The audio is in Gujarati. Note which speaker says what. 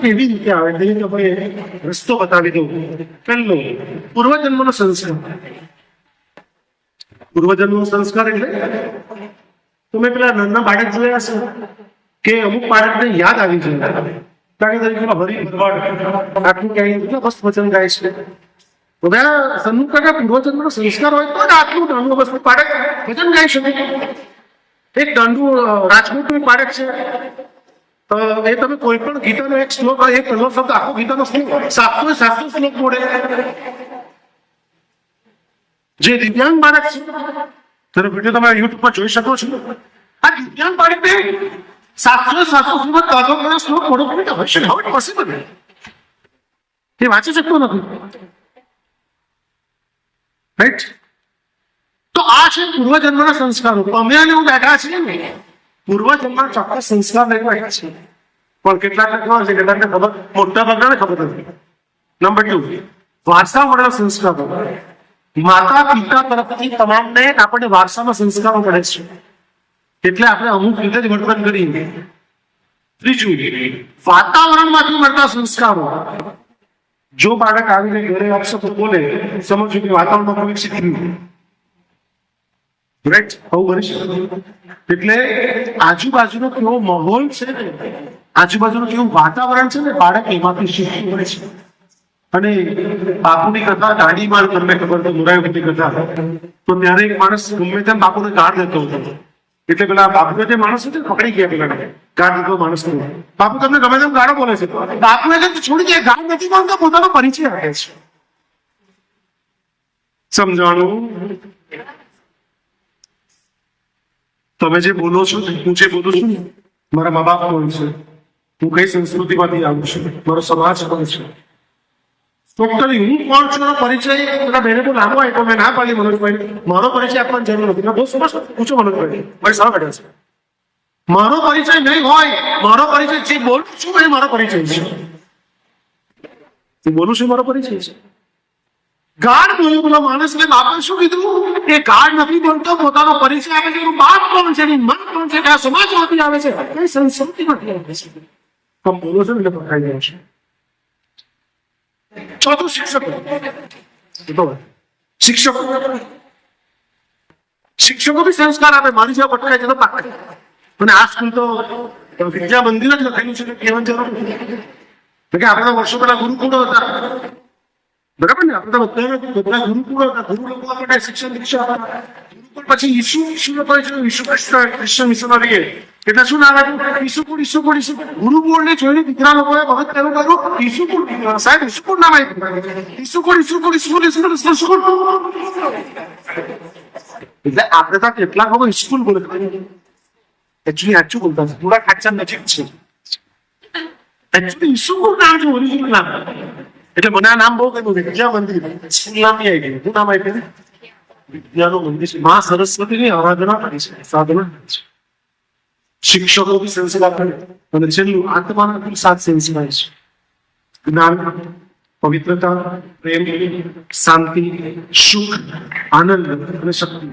Speaker 1: કેવી રીતે આવે તે તમે રસ્તો બતાવી દઉં. પહેલો, પૂર્વજન્મનો સંસ્કાર. પૂર્વજન્મનો સંસ્કાર એટલે તમે પેલા નાના બાળક જોયા હશે કે અમુક બાળકને યાદ આવી જાય. દાખલા તરીકે હરી ભરવાડ આટલું ક્યાંય કેટલા મસ્ત વચન ગાય છે. બધા સન્મુખ કાકા પૂર્વજન્મનો સંસ્કાર હોય તો આટલું નાનું વસ્તુ બાળક વચન ગાઈ શકે. એક નાનું રાજકોટનું બાળક છે, એ તમે કોઈ પણ ગીતાનો એક શ્લોક, એક પહેલો શબ્દ આખો ગીતાનો શ્લોક 700 શ્લોક બોલે. જે દિવ્યાંગ બાળક છે, તેનો વિડીયો તમે યુટ્યુબ પર જોઈ શકો છો. આ દિવ્યાંગ બાળકને 700 શ્લોક બોલો હશે, હાઉ ઇટ પોસિબલ? એ વાંચી શકતો નથી, રાઈટ? તો આ છે પૂર્વજન્મના સંસ્કારો. અમે અને હું બેઠા છીએ ને, પૂર્વજન્મના ચોક્કસ સંસ્કાર લઈને બેઠા છીએ, પણ કેટલાકને ખબર છે, કેટલાકને ખબર, મોટા ભાગને ખબર નથી. નંબર 2, વારસા મળેલા સંસ્કારો. માતા પિતા તરફથી તમામને આપણને વારસામાં સંસ્કારો મળે છે, એટલે આપણે અમુક રીતે જ વર્તન કરીએ. ત્રીજું, વાતાવરણમાંથી મળતા સંસ્કારો. જો બાળક આવીને ઘરે અપશબ્દ બોલે, સમજવું કે વાતાવરણમાં કોઈ શીખ્યું, રાઈટ? આવું બની શકે. એટલે આજુબાજુનો કેવો માહોલ છે ને, આજુબાજુનું કેવું વાતાવરણ છે ને, બાળક એમાંથી શીખવું પડે છે. અને બાપુની કથા દાઢી માર તમને ખબર તો મોરાઈની કથા, તો ત્યારે એક માણસ ગમે તેમ બાપુને ગાળ દેતો હતો. એટલે પેલા બાપુ જે માણસ છે પકડી ગયા, પેલા ગાળ દેતો માણસ. બાપુ તમને ગમે તેમ ગાળો બોલે છે, બાપુને છોડી દે, ગાળ નથી બોલતો, પોતાનો પરિચય આપે છે. સમજાણું? તમે જે બોલો છો, હું જે બોલું છું, મારા મા બાપ કોણ છે, હું કઈ સંસ્કૃતિમાંથી આવું છું, મારો સમાજ કોણ છે, ટોટલી હું કોણ છું એનો પરિચય પેલા બેને બહુ લાંબો આપ્યો, મેં ના પાડી મનોજભાઈ. મારો પરિચય આપવાની જરૂર નથી, બહુ સરસ પૂછો મનોજભાઈ, મારી સામે બેઠા છે. મારો પરિચય નહીં હોય, મારો પરિચય જે બોલું છું એ મારો પરિચય છે. હું બોલું છું મારો પરિચય છે. ગાઢ બોલ્યો પેલો માણસને બાપે શું કીધું? એ ગાઢ નથી બોલતો, પોતાનો પરિચય આપે છે. એનું બાપ કોણ છે, એની મન કોણ છે, કયા સમાજમાંથી આવે છે, કઈ સંસ્કૃતિમાંથી આવે છે. તમે બોલો છો એટલે પકડાઈ જાય છે. ચોથું, શિક્ષકો. શિક્ષકો બી સંસ્કાર આપે. મારી જેવા પટકાય છે તો પાકડે. અને આ સ્કૂલ તો વિદ્યા મંદિર જ લખેલું છે, કહેવાની જરૂર નથી. આપણે વર્ષો પહેલા ગુરુકુળો હતા, બરાબર ને? આપણે તો બધા ગુરુકુળો હતા. ગુરુ લોકો આપણે શિક્ષણ દીક્ષા હતા. ગુરુકુળ પછી ઈસુ લોકો ઈસુ ક્રિશ્ચન મિશનરી, એટલે શું નામ આપ્યું? ઈસુકુળ. ગુરુ બોર્ડ ને જોઈને દીકરા લોકોએ વખત તેનું કર્યું ઈસુકુળ. સાહેબ ઈસુકુળ નામ આપ્યું. ઈસુકુળ. એટલે આપણે તો કેટલાક લોકો સ્કૂલ બોલે, એકચ્યુઅલી સાચું બોલતા છે, થોડા ખાચા નજીક છે. એકચ્યુઅલી ઈસુકુળ નામ છે, ઓરિજિનલ નામ. એટલે મને આ નામ બહુ ગમ્યું, વિદ્યા મંદિર. સ્કૂલ નામ નહીં આવી ગયું. શું નામ આપ્યું? વિદ્યાનું મંદિર. મા સરસ્વતીની આરાધના કરી છે, સાધના કરી છે. શિક્ષકો બી સંસ્કાર કરે. અને છેલ્લું, આત્માના 7 સંસ્કાર છે: જ્ઞાન, પવિત્રતા, પ્રેમ, શાંતિ, સુખ, આનંદ અને શક્તિ.